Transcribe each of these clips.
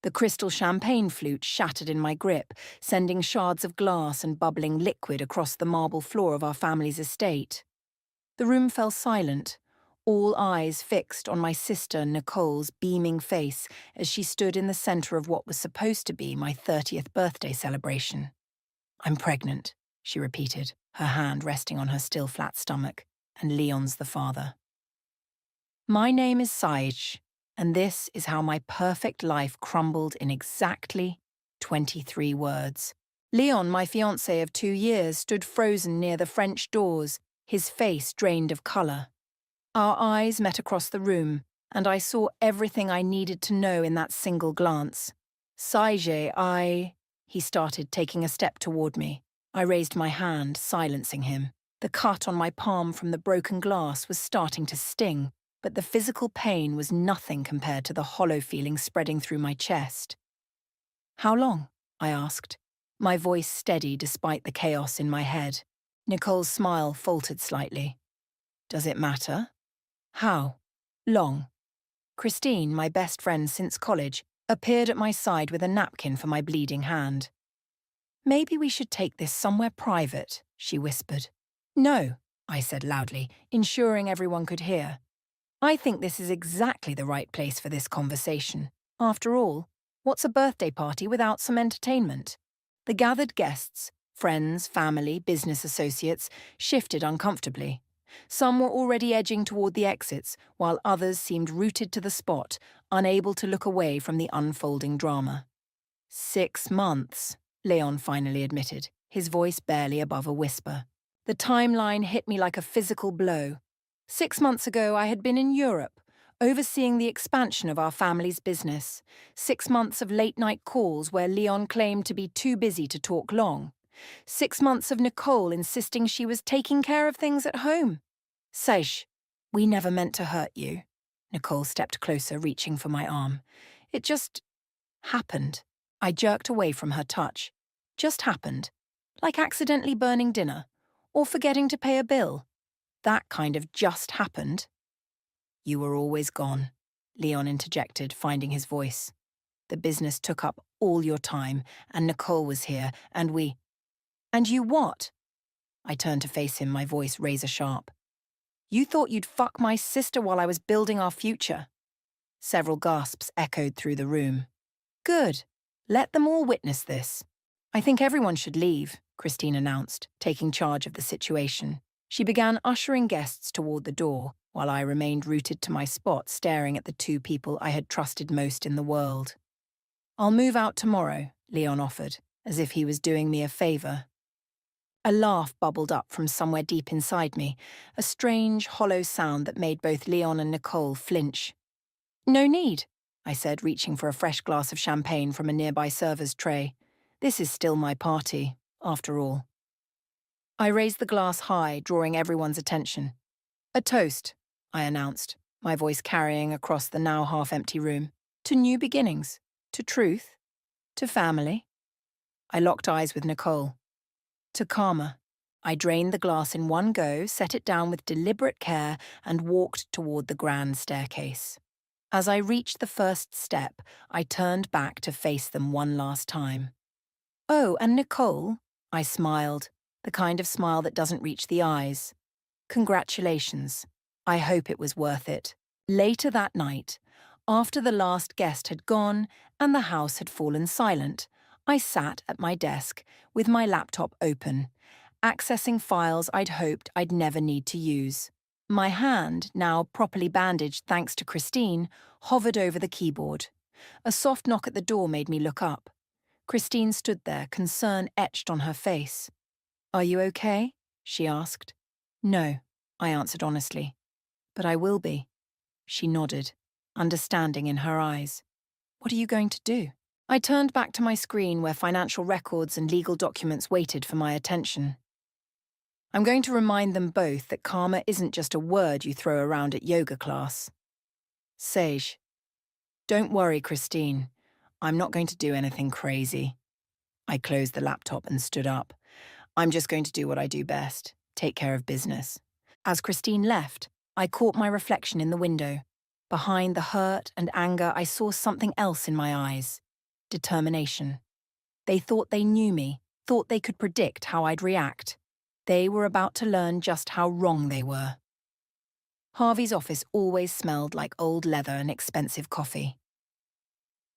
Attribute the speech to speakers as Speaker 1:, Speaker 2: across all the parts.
Speaker 1: The crystal champagne flute shattered in my grip, sending shards of glass and bubbling liquid across the marble floor of our family's estate. The room fell silent, all eyes fixed on my sister Nicole's beaming face as she stood in the centre of what was supposed to be my 30th birthday celebration. "I'm pregnant," she repeated, her hand resting on her still flat stomach, "and Leon's the father." My name is Saij, and this is how my perfect life crumbled in exactly 23 words. Leon, my fiancé of 2 years, stood frozen near the French doors, his face drained of colour. Our eyes met across the room, and I saw everything I needed to know in that single glance. "Saij, He started, taking a step toward me. I raised my hand, silencing him. The cut on my palm from the broken glass was starting to sting, but the physical pain was nothing compared to the hollow feeling spreading through my chest. "How long?" I asked, my voice steady despite the chaos in my head. Nicole's smile faltered slightly. "Does it matter?" "How long?" Christine, my best friend since college, appeared at my side with a napkin for my bleeding hand. "Maybe we should take this somewhere private," she whispered. "No," I said loudly, ensuring everyone could hear. "I think this is exactly the right place for this conversation. After all, what's a birthday party without some entertainment?" The gathered guests, friends, family, business associates, shifted uncomfortably. Some were already edging toward the exits, while others seemed rooted to the spot, unable to look away from the unfolding drama. 6 months, Leon finally admitted, his voice barely above a whisper. The timeline hit me like a physical blow. 6 months ago, I had been in Europe, overseeing the expansion of our family's business. 6 months of late-night calls where Leon claimed to be too busy to talk long. 6 months of Nicole insisting she was taking care of things at home. "Seish, we never meant to hurt you." Nicole stepped closer, reaching for my arm. "It just happened." I jerked away from her touch. "Just happened. Like accidentally burning dinner, or forgetting to pay a bill. That kind of just happened." "You were always gone," Leon interjected, finding his voice. "The business took up all your time, and Nicole was here, and we—" "And you what?" I turned to face him, my voice razor sharp. "You thought you'd fuck my sister while I was building our future." Several gasps echoed through the room. "Good. Let them all witness this." "I think everyone should leave," Christine announced, taking charge of the situation. She began ushering guests toward the door, while I remained rooted to my spot, staring at the two people I had trusted most in the world. "I'll move out tomorrow," Leon offered, as if he was doing me a favor. A laugh bubbled up from somewhere deep inside me, a strange, hollow sound that made both Leon and Nicole flinch. "No need," I said, reaching for a fresh glass of champagne from a nearby server's tray. "This is still my party, after all." I raised the glass high, drawing everyone's attention. "A toast," I announced, my voice carrying across the now half-empty room. "To new beginnings, to truth, to family." I locked eyes with Nicole. "To karma." I drained the glass in one go, set it down with deliberate care, and walked toward the grand staircase. As I reached the first step, I turned back to face them one last time. "Oh, and Nicole," I smiled, the kind of smile that doesn't reach the eyes. "Congratulations. I hope it was worth it." Later that night, after the last guest had gone and the house had fallen silent, I sat at my desk with my laptop open, accessing files I'd hoped I'd never need to use. My hand, now properly bandaged thanks to Christine, hovered over the keyboard. A soft knock at the door made me look up. Christine stood there, concern etched on her face. "Are you okay?" she asked. "No," I answered honestly. "But I will be." She nodded, understanding in her eyes. "What are you going to do?" I turned back to my screen where financial records and legal documents waited for my attention. "I'm going to remind them both that karma isn't just a word you throw around at yoga class." "Sage." "Don't worry, Christine. I'm not going to do anything crazy." I closed the laptop and stood up. "I'm just going to do what I do best, take care of business." As Christine left, I caught my reflection in the window. Behind the hurt and anger, I saw something else in my eyes. determination. They thought they knew me, thought they could predict how I'd react. They were about to learn just how wrong they were. Harvey's office always smelled like old leather and expensive coffee.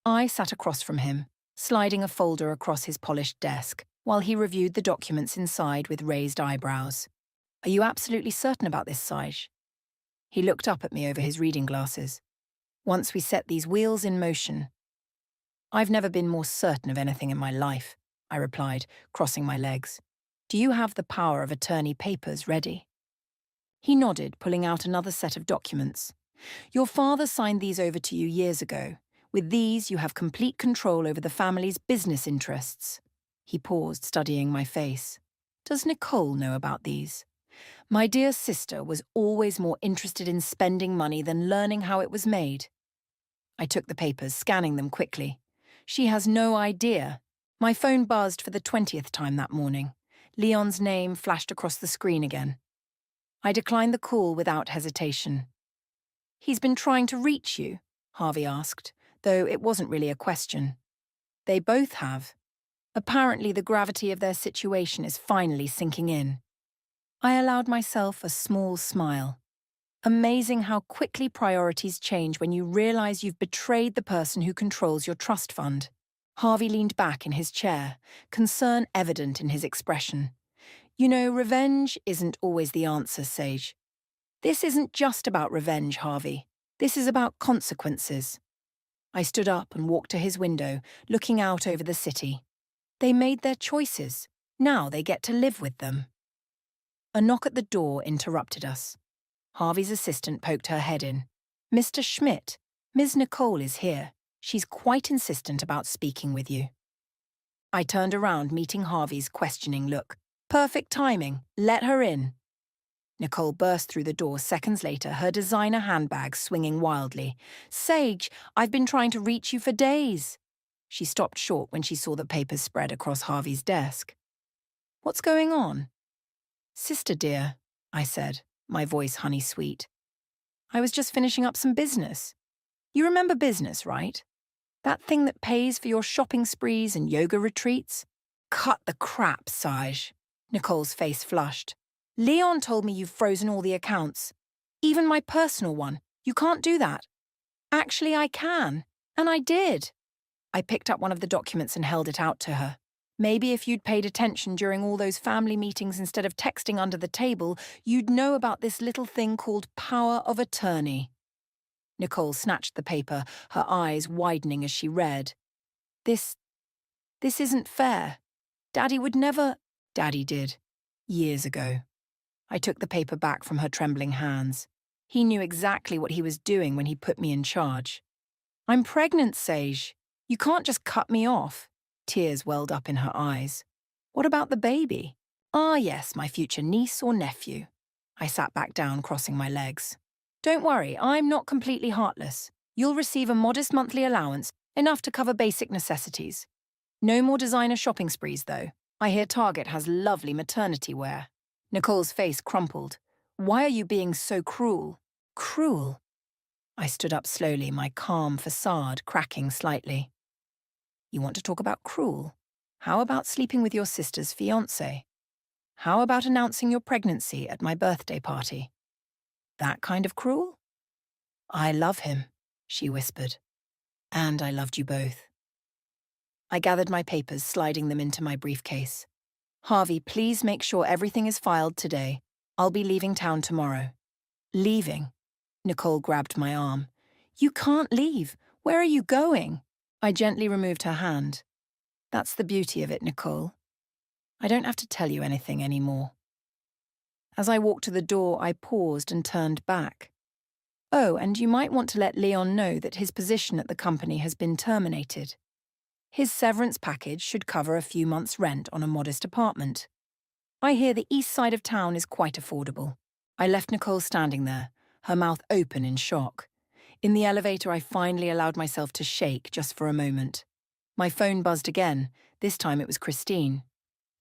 Speaker 1: I sat across from him, sliding a folder across his polished desk, while he reviewed the documents inside with raised eyebrows. "Are you absolutely certain about this, Saj?" He looked up at me over his reading glasses. "Once we set these wheels in motion." "I've never been more certain of anything in my life," I replied, crossing my legs. "Do you have the power of attorney papers ready?" He nodded, pulling out another set of documents. "Your father signed these over to you years ago. With these, you have complete control over the family's business interests." He paused, studying my face. "Does Nicole know about these?" My dear sister was always more interested in spending money than learning how it was made. I took the papers, scanning them quickly. She has no idea. My phone buzzed for the 20th time that morning. Leon's name flashed across the screen again. I declined the call without hesitation. "He's been trying to reach you?" Harvey asked, though it wasn't really a question. "They both have. Apparently the gravity of their situation is finally sinking in." I allowed myself a small smile. Amazing how quickly priorities change when you realize you've betrayed the person who controls your trust fund. Harvey leaned back in his chair, concern evident in his expression. "You know, revenge isn't always the answer, Sage. This isn't just about revenge, Harvey. This is about consequences." I stood up and walked to his window, looking out over the city. They made their choices. Now they get to live with them. A knock at the door interrupted us. Harvey's assistant poked her head in. "Mr. Schmidt, Ms. Nicole is here. She's quite insistent about speaking with you." I turned around, meeting Harvey's questioning look. "Perfect timing. Let her in." Nicole burst through the door seconds later, her designer handbag swinging wildly. "Sage, I've been trying to reach you for days." She stopped short when she saw the papers spread across Harvey's desk. "What's going on?" "Sister dear," I said, my voice honey-sweet. "I was just finishing up some business. You remember business, right? That thing that pays for your shopping sprees and yoga retreats?" "Cut the crap, Saj." Nicole's face flushed. "Leon told me you've frozen all the accounts. Even my personal one. You can't do that." "Actually, I can. And I did." I picked up one of the documents and held it out to her. "Maybe if you'd paid attention during all those family meetings instead of texting under the table, you'd know about this little thing called power of attorney." Nicole snatched the paper, her eyes widening as she read. This isn't fair. Daddy would never..." "Daddy did. Years ago." I took the paper back from her trembling hands. "He knew exactly what he was doing when he put me in charge." "I'm pregnant, Sage. You can't just cut me off." Tears welled up in her eyes. "What about the baby?" "Ah, yes, my future niece or nephew." I sat back down, crossing my legs. "Don't worry, I'm not completely heartless. You'll receive a modest monthly allowance, enough to cover basic necessities. No more designer shopping sprees, though. I hear Target has lovely maternity wear." Nicole's face crumpled. "Why are you being so cruel?" "Cruel?" I stood up slowly, my calm facade cracking slightly. "You want to talk about cruel? How about sleeping with your sister's fiancé? How about announcing your pregnancy at my birthday party? That kind of cruel?" "I love him," she whispered. "And I loved you both." I gathered my papers, sliding them into my briefcase. "Harvey, please make sure everything is filed today. I'll be leaving town tomorrow." "Leaving?" Nicole grabbed my arm. "You can't leave. Where are you going?" I gently removed her hand. "That's the beauty of it, Nicole. I don't have to tell you anything anymore." As I walked to the door, I paused and turned back. "Oh, and you might want to let Leon know that his position at the company has been terminated. His severance package should cover a few months' rent on a modest apartment. I hear the east side of town is quite affordable." I left Nicole standing there, her mouth open in shock. In the elevator, I finally allowed myself to shake just for a moment. My phone buzzed again. This time it was Christine.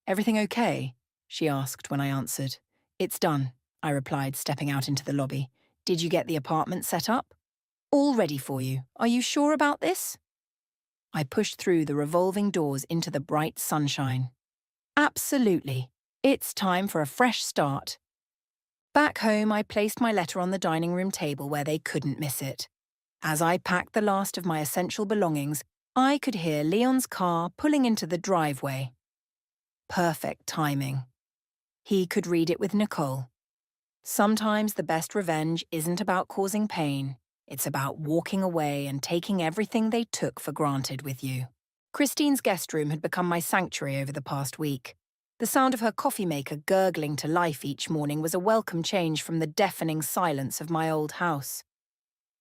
Speaker 1: "Everything okay?" she asked when I answered. "It's done," I replied, stepping out into the lobby. "Did you get the apartment set up?" "All ready for you. Are you sure about this?" I pushed through the revolving doors into the bright sunshine. Absolutely. It's time for a fresh start. Back home, I placed my letter on the dining room table where they couldn't miss it. As I packed the last of my essential belongings, I could hear Leon's car pulling into the driveway. Perfect timing. He could read it with Nicole. Sometimes the best revenge isn't about causing pain. It's about walking away and taking everything they took for granted with you. Christine's guest room had become my sanctuary over the past week. The sound of her coffee maker gurgling to life each morning was a welcome change from the deafening silence of my old house.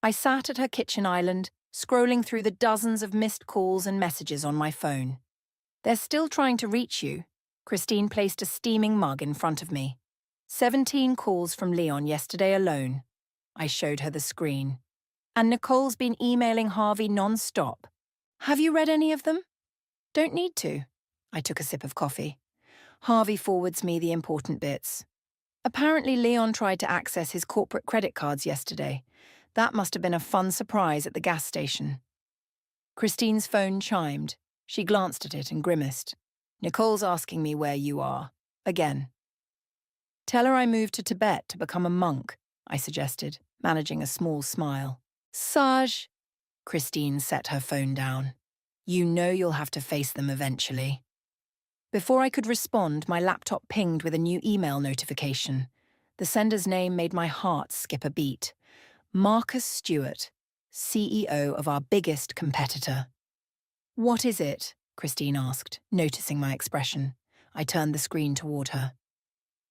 Speaker 1: I sat at her kitchen island, scrolling through the dozens of missed calls and messages on my phone. "They're still trying to reach you." Christine placed a steaming mug in front of me. 17 calls from Leon yesterday alone. I showed her the screen. And Nicole's been emailing Harvey non-stop. "Have you read any of them?" "Don't need to." I took a sip of coffee. Harvey forwards me the important bits. Apparently Leon tried to access his corporate credit cards yesterday. That must have been a fun surprise at the gas station. Christine's phone chimed. She glanced at it and grimaced. "Nicole's asking me where you are. Again." "Tell her I moved to Tibet to become a monk," I suggested, managing a small smile. "Saj." Christine set her phone down. "You know you'll have to face them eventually." Before I could respond, my laptop pinged with a new email notification. The sender's name made my heart skip a beat. Marcus Stewart, CEO of our biggest competitor. "What is it?" Christine asked, noticing my expression. I turned the screen toward her.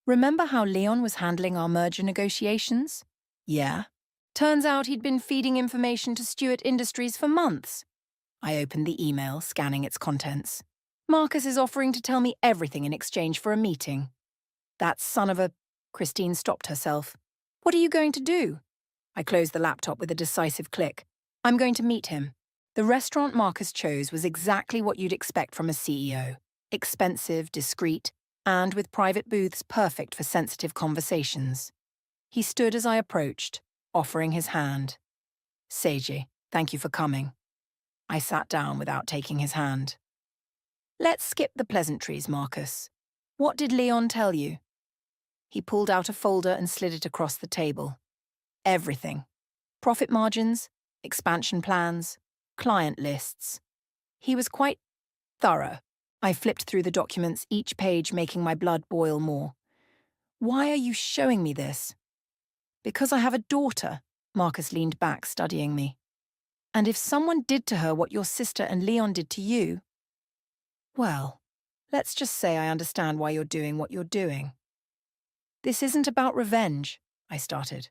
Speaker 1: "Remember how Leon was handling our merger negotiations?" "Yeah." "Turns out he'd been feeding information to Stewart Industries for months." I opened the email, scanning its contents. "Marcus is offering to tell me everything in exchange for a meeting." "That son of a—" Christine stopped herself. "What are you going to do?" I closed the laptop with a decisive click. "I'm going to meet him." The restaurant Marcus chose was exactly what you'd expect from a CEO. Expensive, discreet, and with private booths perfect for sensitive conversations. He stood as I approached, offering his hand. "Seiji, thank you for coming." I sat down without taking his hand. "Let's skip the pleasantries, Marcus. What did Leon tell you?" He pulled out a folder and slid it across the table. Everything. Profit margins, expansion plans, client lists. He was quite thorough. I flipped through the documents, each page making my blood boil more. "Why are you showing me this?" "Because I have a daughter." Marcus leaned back, studying me. "And if someone did to her what your sister and Leon did to you, well, let's just say I understand why you're doing what you're doing." "This isn't about revenge," I started.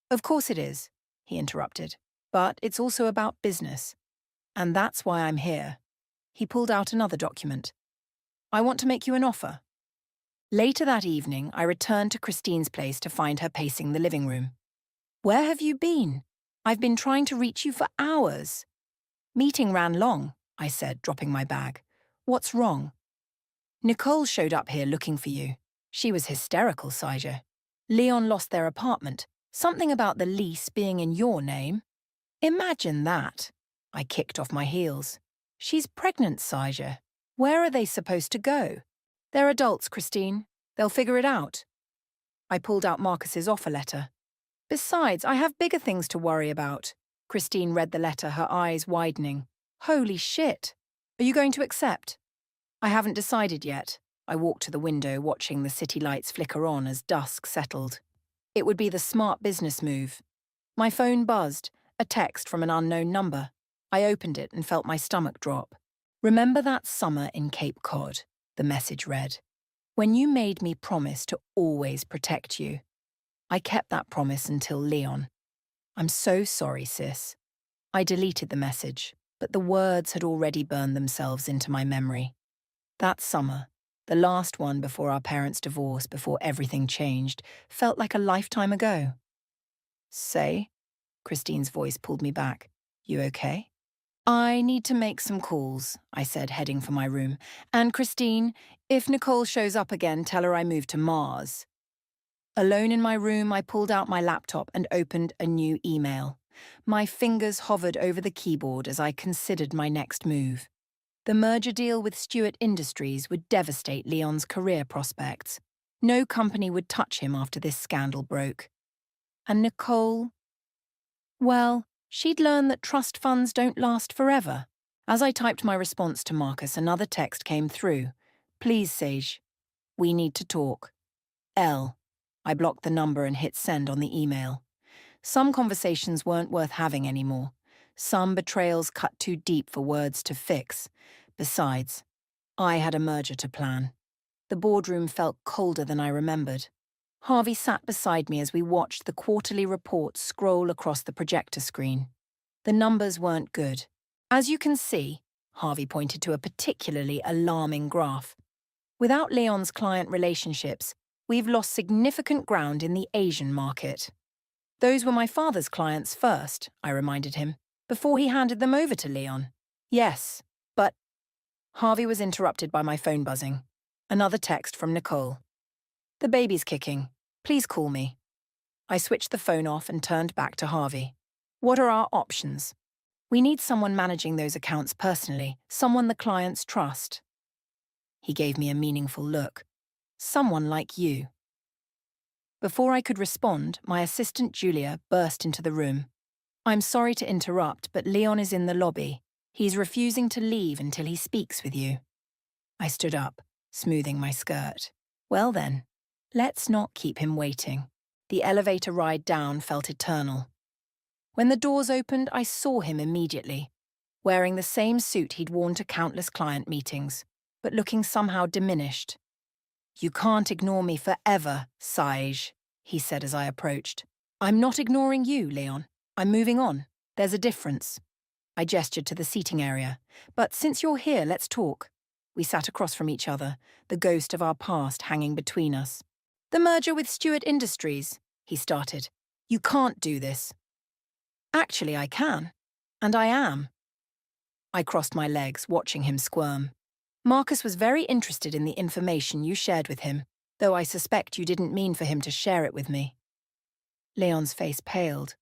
Speaker 1: "Of course it is," he interrupted. "But it's also about business. And that's why I'm here." He pulled out another document. "I want to make you an offer." Later that evening, I returned to Christine's place to find her pacing the living room. "Where have you been? I've been trying to reach you for hours." "Meeting ran long," I said, dropping my bag. "What's wrong?" "Nicole showed up here looking for you. She was hysterical, Saja. Leon lost their apartment. Something about the lease being in your name." "Imagine that." I kicked off my heels. "She's pregnant, Saja. Where are they supposed to go?" "They're adults, Christine. They'll figure it out." I pulled out Marcus's offer letter. "Besides, I have bigger things to worry about." Christine read the letter, her eyes widening. "Holy shit. Are you going to accept?" "I haven't decided yet." I walked to the window, watching the city lights flicker on as dusk settled. It would be the smart business move. My phone buzzed, a text from an unknown number. I opened it and felt my stomach drop. "Remember that summer in Cape Cod," the message read. "When you made me promise to always protect you." I kept that promise until Leon. "I'm so sorry, sis." I deleted the message, but the words had already burned themselves into my memory. That summer, the last one before our parents' divorce, before everything changed, felt like a lifetime ago. "Say?" Christine's voice pulled me back. "You okay?" "I need to make some calls," I said, heading for my room. "And Christine, if Nicole shows up again, tell her I moved to Mars." Alone in my room, I pulled out my laptop and opened a new email. My fingers hovered over the keyboard as I considered my next move. The merger deal with Stewart Industries would devastate Leon's career prospects. No company would touch him after this scandal broke. And Nicole? Well, she'd learned that trust funds don't last forever. As I typed my response to Marcus, another text came through. Please, Sage. We need to talk. L. I blocked the number and hit send on the email. Some conversations weren't worth having anymore. Some betrayals cut too deep for words to fix. Besides, I had a merger to plan. The boardroom felt colder than I remembered. Harvey sat beside me as we watched the quarterly reports scroll across the projector screen. The numbers weren't good. As you can see, Harvey pointed to a particularly alarming graph. Without Leon's client relationships, we've lost significant ground in the Asian market. Those were my father's clients first, I reminded him, before he handed them over to Leon. Yes, but... Harvey was interrupted by my phone buzzing. Another text from Nicole. The baby's kicking. Please call me. I switched the phone off and turned back to Harvey. What are our options? We need someone managing those accounts personally, someone the clients trust. He gave me a meaningful look. Someone like you. Before I could respond, my assistant Julia burst into the room. I'm sorry to interrupt, but Leon is in the lobby. He's refusing to leave until he speaks with you. I stood up, smoothing my skirt. Well then, let's not keep him waiting. The elevator ride down felt eternal. When the doors opened, I saw him immediately, wearing the same suit he'd worn to countless client meetings, but looking somehow diminished. You can't ignore me forever, Sage, he said as I approached. I'm not ignoring you, Leon. I'm moving on. There's a difference. I gestured to the seating area. But since you're here, let's talk. We sat across from each other, the ghost of our past hanging between us. The merger with Stewart Industries, he started. You can't do this. Actually, I can. And I am. I crossed my legs, watching him squirm. Marcus was very interested in the information you shared with him, though I suspect you didn't mean for him to share it with me. Leon's face paled.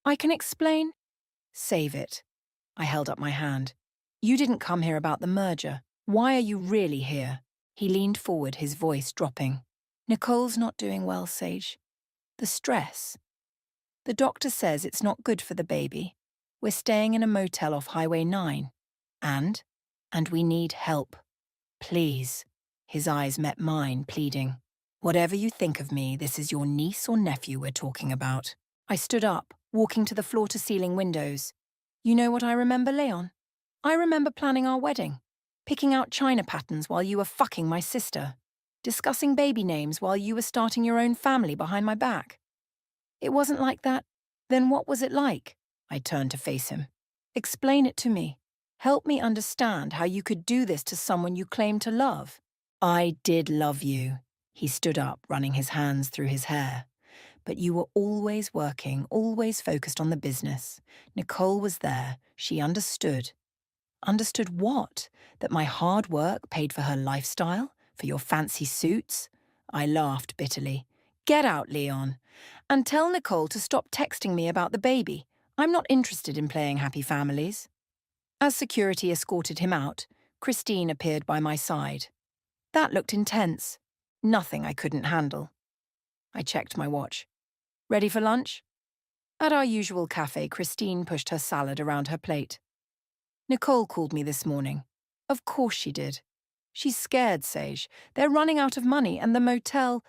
Speaker 1: I can explain. Save it. I held up my hand. You didn't come here about the merger. Why are you really here? He leaned forward, his voice dropping. Nicole's not doing well, Sage. The stress. The doctor says it's not good for the baby. We're staying in a motel off Highway 9. And we need help. Please. His eyes met mine, pleading. Whatever you think of me, this is your niece or nephew we're talking about. I stood up, walking to the floor-to-ceiling windows. You know what I remember, Leon? I remember planning our wedding, picking out china patterns while you were fucking my sister, discussing baby names while you were starting your own family behind my back. It wasn't like that. Then what was it like? I turned to face him. Explain it to me. Help me understand how you could do this to someone you claim to love. I did love you. He stood up, running his hands through his hair. But you were always working, always focused on the business. Nicole was there. She understood. Understood what? That my hard work paid for her lifestyle? For your fancy suits? I laughed bitterly. Get out, Leon. And tell Nicole to stop texting me about the baby. I'm not interested in playing happy families. As security escorted him out, Christine appeared by my side. That looked intense. Nothing I couldn't handle. I checked my watch. Ready for lunch? At our usual cafe, Christine pushed her salad around her plate. Nicole called me this morning. Of course she did. She's scared, Sage. They're running out of money and the motel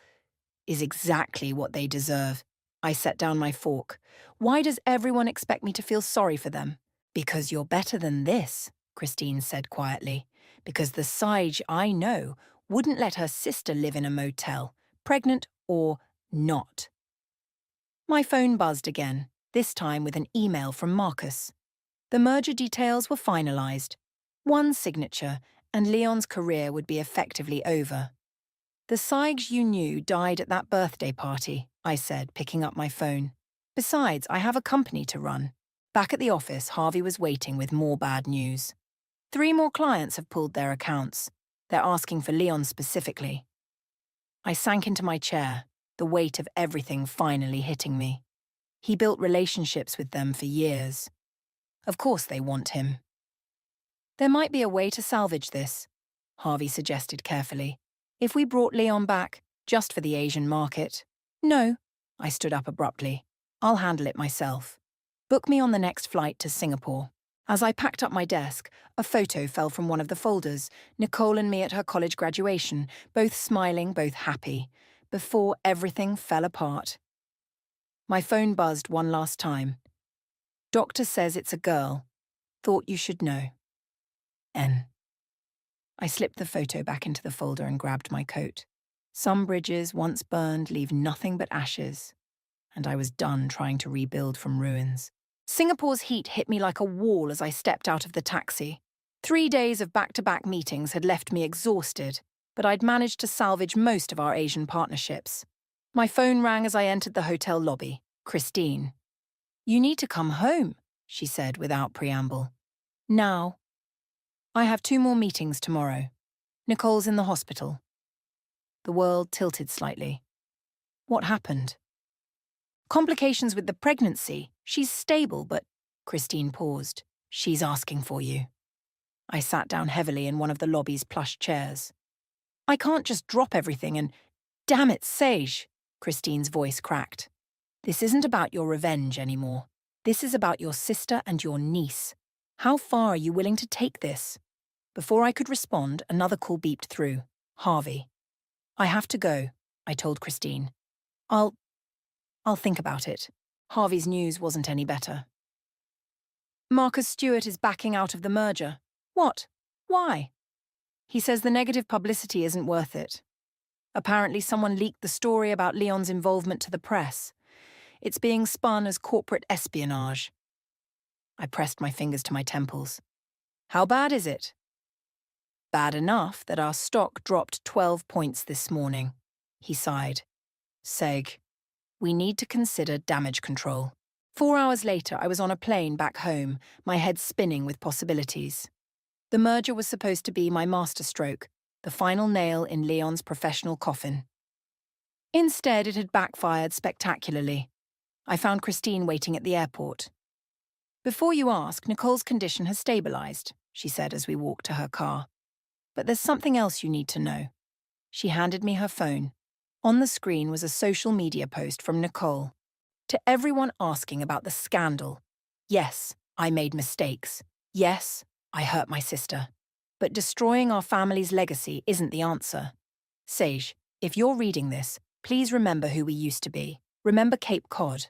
Speaker 1: is exactly what they deserve. I set down my fork. Why does everyone expect me to feel sorry for them? Because you're better than this, Christine said quietly. Because the Sage I know wouldn't let her sister live in a motel, pregnant or not. My phone buzzed again, this time with an email from Marcus. The merger details were finalized. One signature, and Leon's career would be effectively over. The Sage you knew died at that birthday party, I said, picking up my phone. Besides, I have a company to run. Back at the office, Harvey was waiting with more bad news. 3 more clients have pulled their accounts. They're asking for Leon specifically. I sank into my chair, the weight of everything finally hitting me. He built relationships with them for years. Of course they want him. There might be a way to salvage this, Harvey suggested carefully. If we brought Leon back, just for the Asian market. No, I stood up abruptly. I'll handle it myself. Book me on the next flight to Singapore. As I packed up my desk, a photo fell from one of the folders, Nicole and me at her college graduation, both smiling, both happy, before everything fell apart. My phone buzzed one last time. Doctor says it's a girl. Thought you should know. N. I slipped the photo back into the folder and grabbed my coat. Some bridges, once burned, leave nothing but ashes, and I was done trying to rebuild from ruins. Singapore's heat hit me like a wall as I stepped out of the taxi. 3 days of back-to-back meetings had left me exhausted, but I'd managed to salvage most of our Asian partnerships. My phone rang as I entered the hotel lobby. Christine. You need to come home, she said without preamble. Now. I have 2 more meetings tomorrow. Nicole's in the hospital. The world tilted slightly. What happened? Complications with the pregnancy. She's stable, but... Christine paused. She's asking for you. I sat down heavily in one of the lobby's plush chairs. I can't just drop everything and... Damn it, Sage, Christine's voice cracked. This isn't about your revenge anymore. This is about your sister and your niece. How far are you willing to take this? Before I could respond, another call beeped through. Harvey. I have to go, I told Christine. I'll think about it. Harvey's news wasn't any better. Marcus Stewart is backing out of the merger. What? Why? He says the negative publicity isn't worth it. Apparently someone leaked the story about Leon's involvement to the press. It's being spun as corporate espionage. I pressed my fingers to my temples. How bad is it? Bad enough that our stock dropped 12 points this morning. He sighed. Seg, we need to consider damage control. 4 hours later, I was on a plane back home, my head spinning with possibilities. The merger was supposed to be my masterstroke, the final nail in Leon's professional coffin. Instead, it had backfired spectacularly. I found Christine waiting at the airport. Before you ask, Nicole's condition has stabilized, she said as we walked to her car. But there's something else you need to know. She handed me her phone. On the screen was a social media post from Nicole. To everyone asking about the scandal. Yes, I made mistakes. Yes, I hurt my sister. But destroying our family's legacy isn't the answer. Sage, if you're reading this, please remember who we used to be. Remember Cape Cod.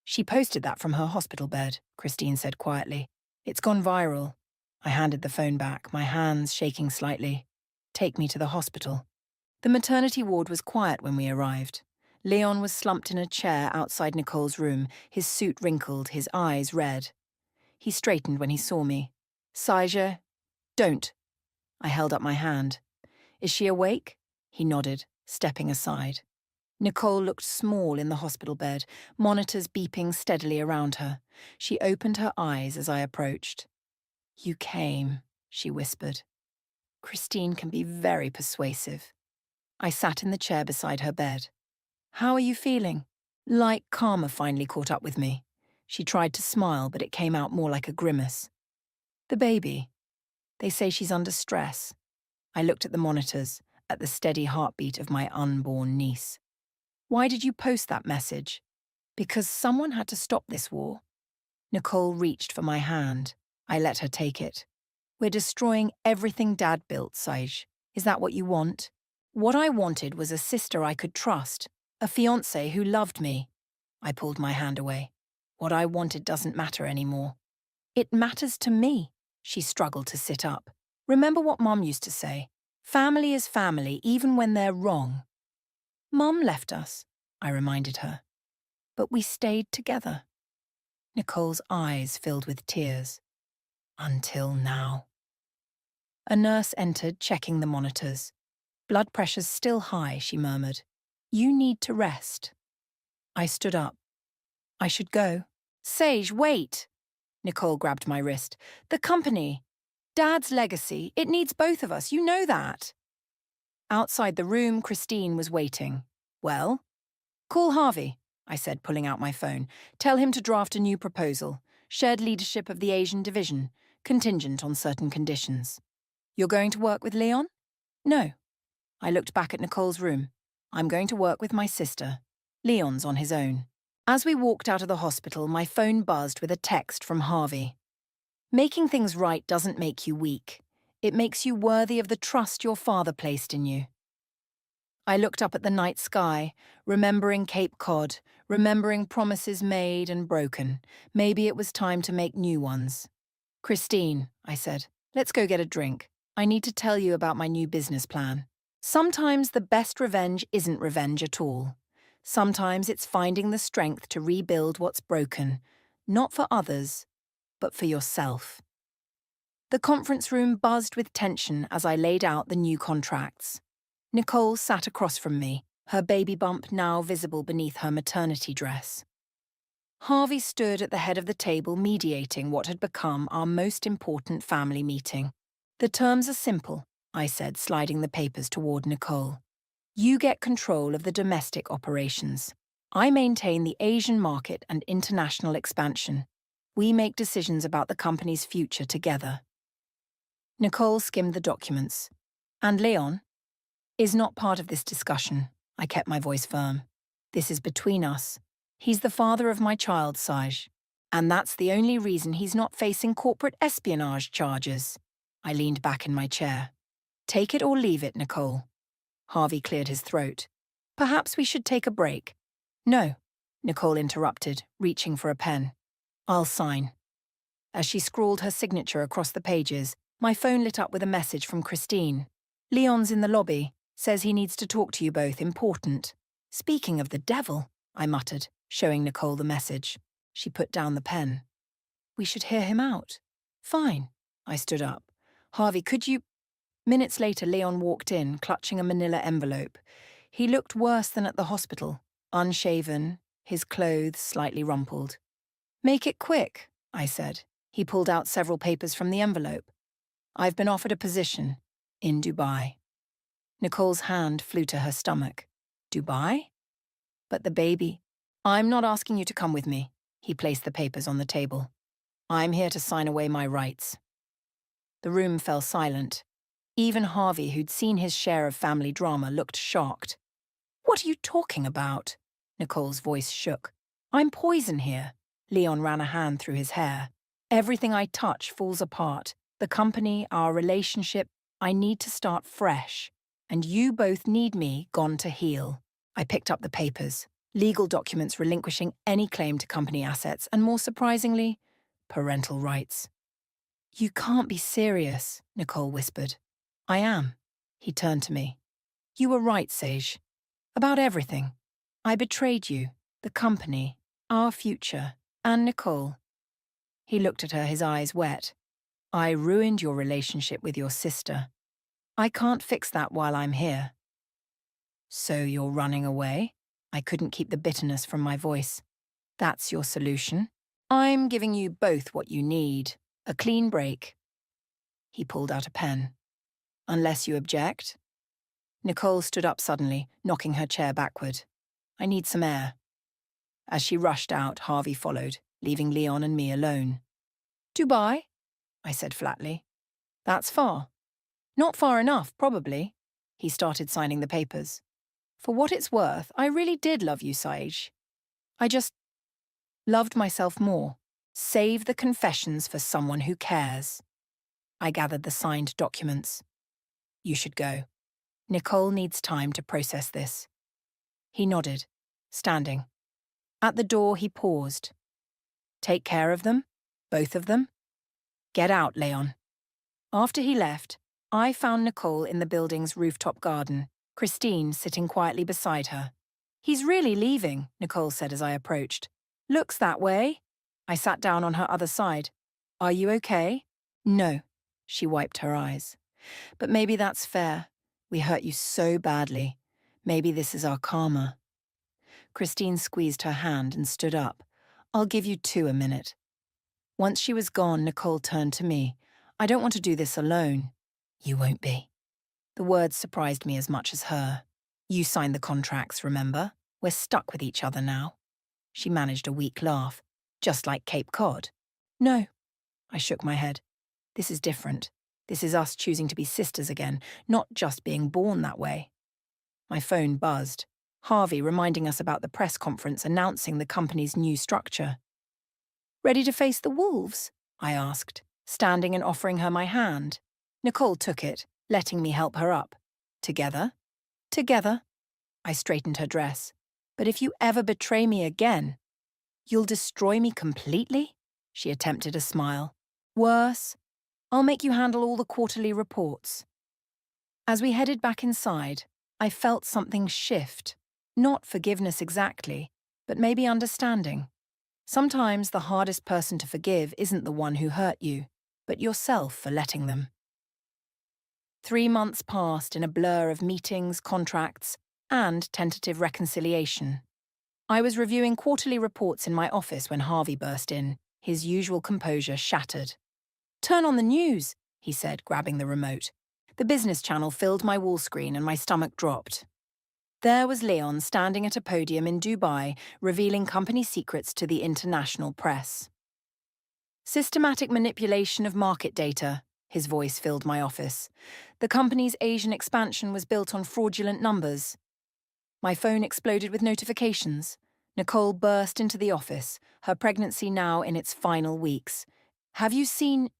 Speaker 1: She posted that from her hospital bed, Christine said quietly. It's gone viral. I handed the phone back, my hands shaking slightly. Take me to the hospital. The maternity ward was quiet when we arrived. Leon was slumped in a chair outside Nicole's room, his suit wrinkled, his eyes red. He straightened when he saw me. Saija, don't. I held up my hand. Is she awake? He nodded, stepping aside. Nicole looked small in the hospital bed, monitors beeping steadily around her. She opened her eyes as I approached. You came, she whispered. Christine can be very persuasive. I sat in the chair beside her bed. How are you feeling? Like karma finally caught up with me. She tried to smile, but it came out more like a grimace. The baby. They say she's under stress. I looked at the monitors, at the steady heartbeat of my unborn niece. Why did you post that message? Because someone had to stop this war. Nicole reached for my hand. I let her take it. We're destroying everything Dad built, Saij. Is that what you want? What I wanted was a sister I could trust, a fiancé who loved me. I pulled my hand away. What I wanted doesn't matter anymore. It matters to me. She struggled to sit up. Remember what Mum used to say? Family is family, even when they're wrong. Mum left us, I reminded her. But we stayed together. Nicole's eyes filled with tears. Until now. A nurse entered, checking the monitors. Blood pressure's still high, she murmured. You need to rest. I stood up. I should go. Sage, wait! Nicole grabbed my wrist. The company. Dad's legacy. It needs both of us. You know that. Outside the room, Christine was waiting. Well? Call Harvey. I said, pulling out my phone. Tell him to draft a new proposal. Shared leadership of the Asian division, contingent on certain conditions. You're going to work with Leon? No. I looked back at Nicole's room. I'm going to work with my sister. Leon's on his own. As we walked out of the hospital, my phone buzzed with a text from Harvey. Making things right doesn't make you weak. It makes you worthy of the trust your father placed in you. I looked up at the night sky, remembering Cape Cod, remembering promises made and broken. Maybe it was time to make new ones. Christine, I said, let's go get a drink. I need to tell you about my new business plan. Sometimes the best revenge isn't revenge at all. Sometimes it's finding the strength to rebuild what's broken, not for others, but for yourself. The conference room buzzed with tension as I laid out the new contracts. Nicole sat across from me, her baby bump now visible beneath her maternity dress. Harvey stood at the head of the table mediating what had become our most important family meeting. The terms are simple, I said, sliding the papers toward Nicole. You get control of the domestic operations. I maintain the Asian market and international expansion. We make decisions about the company's future together. Nicole skimmed the documents. And Leon is not part of this discussion. I kept my voice firm. This is between us. He's the father of my child, Saj. And that's the only reason he's not facing corporate espionage charges. I leaned back in my chair. Take it or leave it, Nicole. Harvey cleared his throat. Perhaps we should take a break. No, Nicole interrupted, reaching for a pen. I'll sign. As she scrawled her signature across the pages, my phone lit up with a message from Christine. Leon's in the lobby. Says he needs to talk to you both, important. Speaking of the devil, I muttered, showing Nicole the message. She put down the pen. We should hear him out. Fine. I stood up. Harvey, could you... Minutes later, Leon walked in, clutching a manila envelope. He looked worse than at the hospital, unshaven, his clothes slightly rumpled. Make it quick, I said. He pulled out several papers from the envelope. I've been offered a position in Dubai. Nicole's hand flew to her stomach. Dubai? But the baby. I'm not asking you to come with me. He placed the papers on the table. I'm here to sign away my rights. The room fell silent. Even Harvey, who'd seen his share of family drama, looked shocked. What are you talking about? Nicole's voice shook. I'm poison here. Leon ran a hand through his hair. Everything I touch falls apart. The company, our relationship. I need to start fresh. And you both need me gone to heal. I picked up the papers. Legal documents relinquishing any claim to company assets and, more surprisingly, parental rights. You can't be serious, Nicole whispered. I am. He turned to me. You were right, Sage. About everything. I betrayed you, the company, our future, and Nicole. He looked at her, his eyes wet. I ruined your relationship with your sister. I can't fix that while I'm here. So you're running away? I couldn't keep the bitterness from my voice. That's your solution? I'm giving you both what you need. A clean break. He pulled out a pen. Unless you object. Nicole stood up suddenly, knocking her chair backward. I need some air. As she rushed out, Harvey followed, leaving Leon and me alone. Dubai? I said flatly. That's far. Not far enough, probably. He started signing the papers. For what it's worth, I really did love you, Saij. I just loved myself more. Save the confessions for someone who cares. I gathered the signed documents. You should go. Nicole needs time to process this. He nodded, standing. At the door, he paused. Take care of them? Both of them? Get out, Leon. After he left, I found Nicole in the building's rooftop garden, Christine sitting quietly beside her. He's really leaving, Nicole said as I approached. Looks that way. I sat down on her other side. Are you okay? No, she wiped her eyes. But maybe that's fair. We hurt you so badly. Maybe this is our karma. Christine squeezed her hand and stood up. I'll give you two a minute. Once she was gone, Nicole turned to me. I don't want to do this alone. You won't be. The words surprised me as much as her. You signed the contracts, remember? We're stuck with each other now. She managed a weak laugh. Just like Cape Cod. No, I shook my head. This is different. This is us choosing to be sisters again, not just being born that way. My phone buzzed. Harvey reminding us about the press conference announcing the company's new structure. Ready to face the wolves? I asked, standing and offering her my hand. Nicole took it, letting me help her up. Together? Together. I straightened her dress. But if you ever betray me again, you'll destroy me completely? She attempted a smile. Worse, I'll make you handle all the quarterly reports. As we headed back inside, I felt something shift. Not forgiveness exactly, but maybe understanding. Sometimes the hardest person to forgive isn't the one who hurt you, but yourself for letting them. 3 months passed in a blur of meetings, contracts, and tentative reconciliation. I was reviewing quarterly reports in my office when Harvey burst in, his usual composure shattered. Turn on the news, he said, grabbing the remote. The business channel filled my wall screen and my stomach dropped. There was Leon standing at a podium in Dubai, revealing company secrets to the international press. Systematic manipulation of market data, his voice filled my office. The company's Asian expansion was built on fraudulent numbers. My phone exploded with notifications. Nicole burst into the office, her pregnancy now in its final weeks. Have you seen?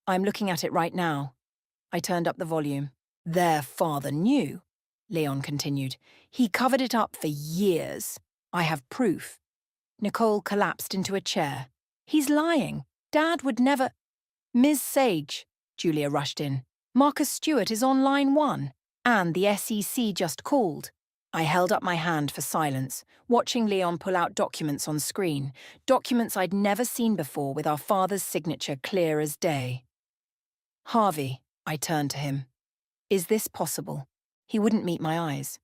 Speaker 1: I'm looking at it right now. I turned up the volume. Their father knew, Leon continued. He covered it up for years. I have proof. Nicole collapsed into a chair. He's lying. Dad would never… Ms. Sage, Julia rushed in. Marcus Stewart is on line 1, and the SEC just called. I held up my hand for silence, watching Leon pull out documents on screen, documents I'd never seen before with our father's signature clear as day. Harvey, I turned to him. Is this possible? He wouldn't meet my eyes.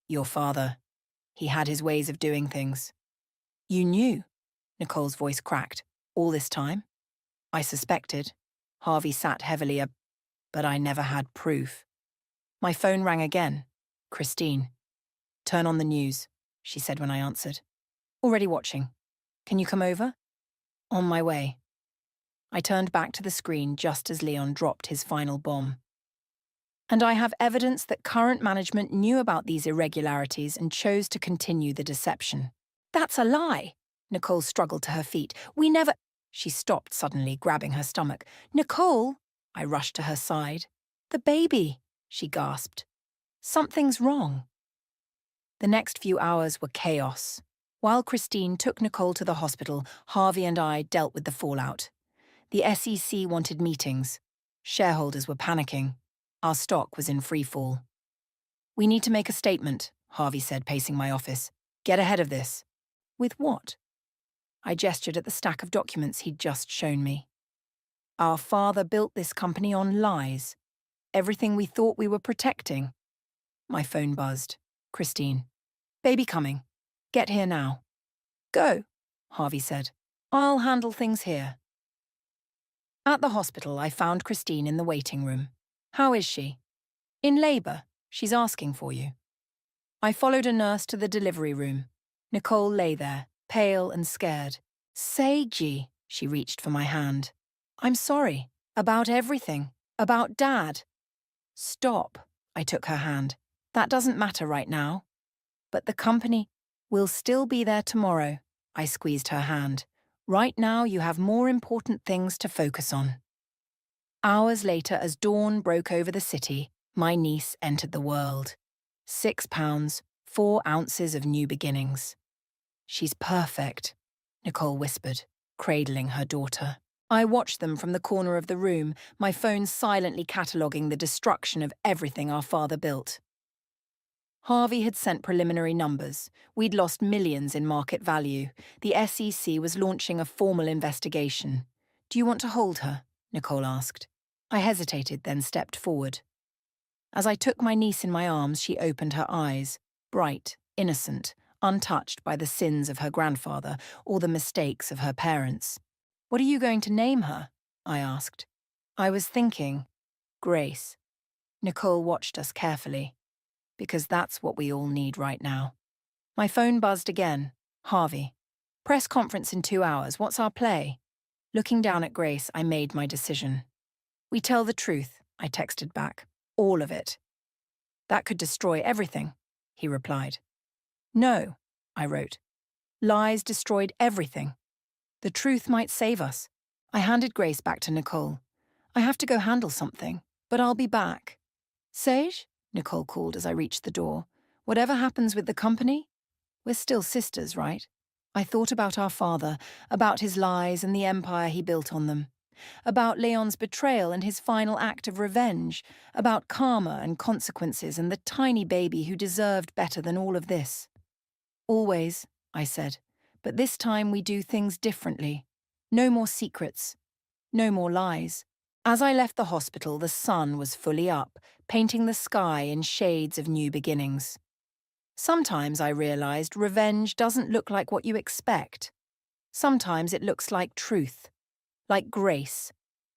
Speaker 1: Your father. He had his ways of doing things. You knew, Nicole's voice cracked, all this time? I suspected. Harvey sat heavily, but I never had proof. My phone rang again. Christine. Turn on the news, she said when I answered. Already watching. Can you come over? On my way. I turned back to the screen just as Leon dropped his final bomb. And I have evidence that current management knew about these irregularities and chose to continue the deception. That's a lie. Nicole struggled to her feet. We never… She stopped suddenly, grabbing her stomach. Nicole! I rushed to her side. The baby, she gasped. Something's wrong. The next few hours were chaos. While Christine took Nicole to the hospital, Harvey and I dealt with the fallout. The SEC wanted meetings. Shareholders were panicking. Our stock was in freefall. We need to make a statement, Harvey said, pacing my office. Get ahead of this. With what? I gestured at the stack of documents he'd just shown me. Our father built this company on lies. Everything we thought we were protecting. My phone buzzed. Christine. Baby coming. Get here now. Go, Harvey said. I'll handle things here. At the hospital, I found Christine in the waiting room. How is she? In labour. She's asking for you. I followed a nurse to the delivery room. Nicole lay there, pale and scared. Seiji, she reached for my hand. I'm sorry. About everything. About Dad. Stop, I took her hand. That doesn't matter right now. But the company will still be there tomorrow. I squeezed her hand. Right now you have more important things to focus on. Hours later, as dawn broke over the city, my niece entered the world. 6 pounds, 4 ounces of new beginnings. She's perfect, Nicole whispered, cradling her daughter. I watched them from the corner of the room, my phone silently cataloguing the destruction of everything our father built. Harvey had sent preliminary numbers. We'd lost millions in market value. The SEC was launching a formal investigation. Do you want to hold her? Nicole asked. I hesitated, then stepped forward. As I took my niece in my arms, she opened her eyes, bright, innocent, untouched by the sins of her grandfather or the mistakes of her parents. What are you going to name her? I asked. I was thinking, Grace. Nicole watched us carefully. Because that's what we all need right now. My phone buzzed again. Harvey. Press conference in 2 hours. What's our play? Looking down at Grace, I made my decision. We tell the truth, I texted back. All of it. That could destroy everything, he replied. No, I wrote. Lies destroyed everything. The truth might save us. I handed Grace back to Nicole. I have to go handle something, but I'll be back. Sage? Nicole called as I reached the door. Whatever happens with the company, we're still sisters, right? I thought about our father, about his lies and the empire he built on them, about Leon's betrayal and his final act of revenge, about karma and consequences and the tiny baby who deserved better than all of this. Always, I said, but this time we do things differently. No more secrets. No more lies. As I left the hospital, the sun was fully up, painting the sky in shades of new beginnings. Sometimes I realized revenge doesn't look like what you expect. Sometimes it looks like truth, like grace,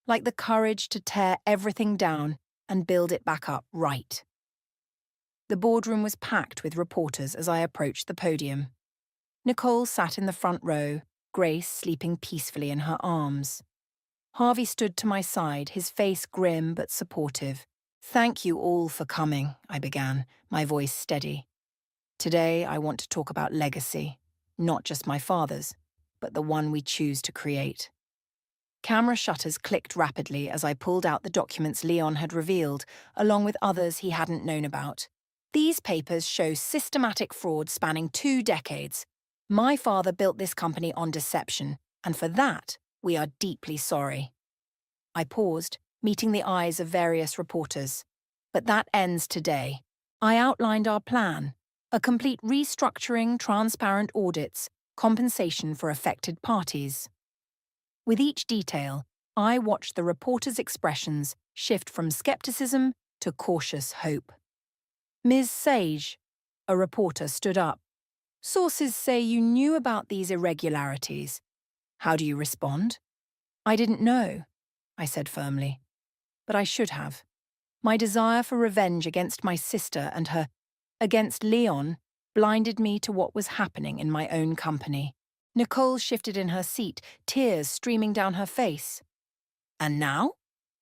Speaker 1: like the courage to tear everything down and build it back up right. The boardroom was packed with reporters as I approached the podium. Nicole sat in the front row, Grace sleeping peacefully in her arms. Harvey stood to my side, his face grim but supportive. Thank you all for coming, I began, my voice steady. Today I want to talk about legacy, not just my father's, but the one we choose to create. Camera shutters clicked rapidly as I pulled out the documents Leon had revealed, along with others he hadn't known about. These papers show systematic fraud spanning 2 decades. My father built this company on deception, and for that, we are deeply sorry. I paused, meeting the eyes of various reporters. But that ends today. I outlined our plan, a complete restructuring, transparent audits, compensation for affected parties. With each detail, I watched the reporters' expressions shift from skepticism to cautious hope. Ms. Sage, a reporter stood up. Sources say you knew about these irregularities. How do you respond? I didn't know, I said firmly. But I should have. My desire for revenge against my sister and against Leon, blinded me to what was happening in my own company. Nicole shifted in her seat, tears streaming down her face. And now?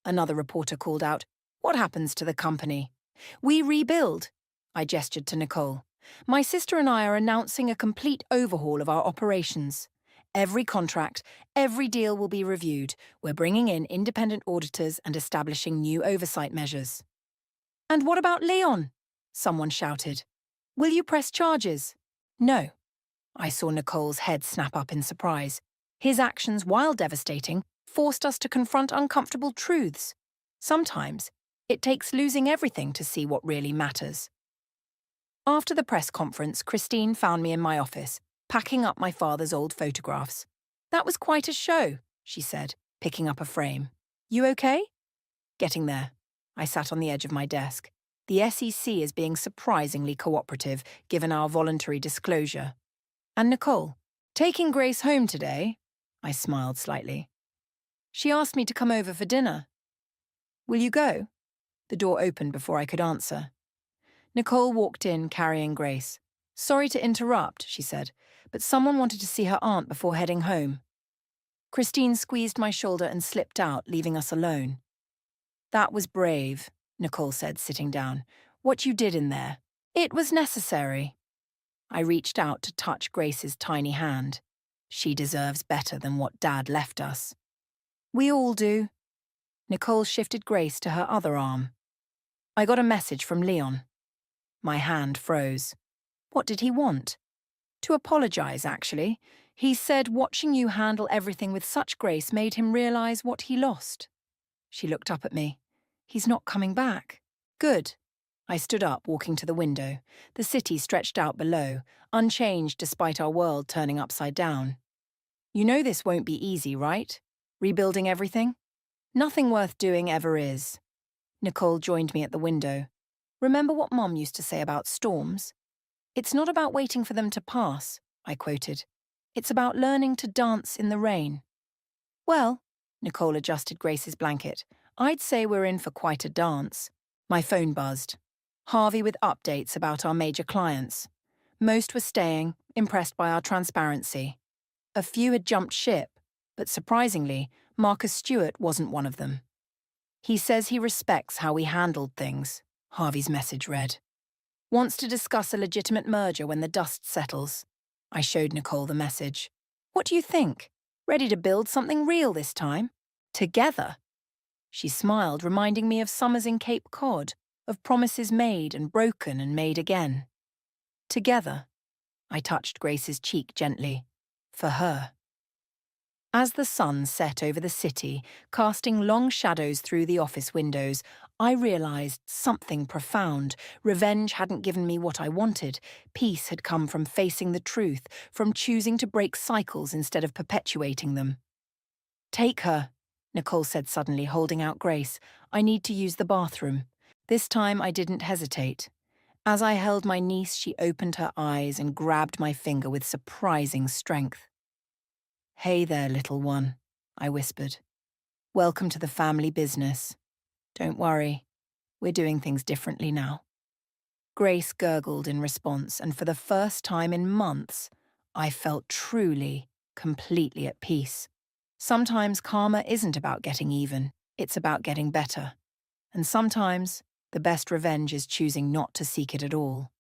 Speaker 1: Another reporter called out. What happens to the company? We rebuild, I gestured to Nicole. My sister and I are announcing a complete overhaul of our operations. Every contract, every deal will be reviewed. We're bringing in independent auditors and establishing new oversight measures. And what about Leon? Someone shouted. Will you press charges? No. I saw Nicole's head snap up in surprise. His actions, while devastating, forced us to confront uncomfortable truths. Sometimes, it takes losing everything to see what really matters. After the press conference, Christine found me in my office, packing up my father's old photographs. That was quite a show, she said, picking up a frame. You okay? Getting there. I sat on the edge of my desk. The SEC is being surprisingly cooperative, given our voluntary disclosure. And Nicole, taking Grace home today? I smiled slightly. She asked me to come over for dinner. Will you go? The door opened before I could answer. Nicole walked in, carrying Grace. Sorry to interrupt, she said, but someone wanted to see her aunt before heading home. Christine squeezed my shoulder and slipped out, leaving us alone. That was brave, Nicole said, sitting down. What you did in there. It was necessary. I reached out to touch Grace's tiny hand. She deserves better than what Dad left us. We all do. Nicole shifted Grace to her other arm. I got a message from Leon. My hand froze. What did he want? To apologize, actually. He said watching you handle everything with such grace made him realize what he lost. She looked up at me. He's not coming back. Good. I stood up, walking to the window. The city stretched out below, unchanged despite our world turning upside down. You know this won't be easy, right? Rebuilding everything? Nothing worth doing ever is. Nicole joined me at the window. Remember what Mom used to say about storms? It's not about waiting for them to pass, I quoted. It's about learning to dance in the rain. Well, Nicole adjusted Grace's blanket, I'd say we're in for quite a dance. My phone buzzed. Harvey with updates about our major clients. Most were staying, impressed by our transparency. A few had jumped ship, but surprisingly, Marcus Stewart wasn't one of them. He says he respects how we handled things, Harvey's message read. Wants to discuss a legitimate merger when the dust settles. I showed Nicole the message. What do you think? Ready to build something real this time? Together? She smiled, reminding me of summers in Cape Cod, of promises made and broken and made again. Together. I touched Grace's cheek gently. For her. As the sun set over the city, casting long shadows through the office windows, I realized something profound. Revenge hadn't given me what I wanted. Peace had come from facing the truth, from choosing to break cycles instead of perpetuating them. Take her, Nicole said suddenly, holding out Grace. I need to use the bathroom. This time I didn't hesitate. As I held my niece, she opened her eyes and grabbed my finger with surprising strength. Hey there, little one, I whispered. Welcome to the family business. Don't worry, we're doing things differently now. Grace gurgled in response, and for the first time in months, I felt truly, completely at peace. Sometimes karma isn't about getting even, it's about getting better. And sometimes, the best revenge is choosing not to seek it at all.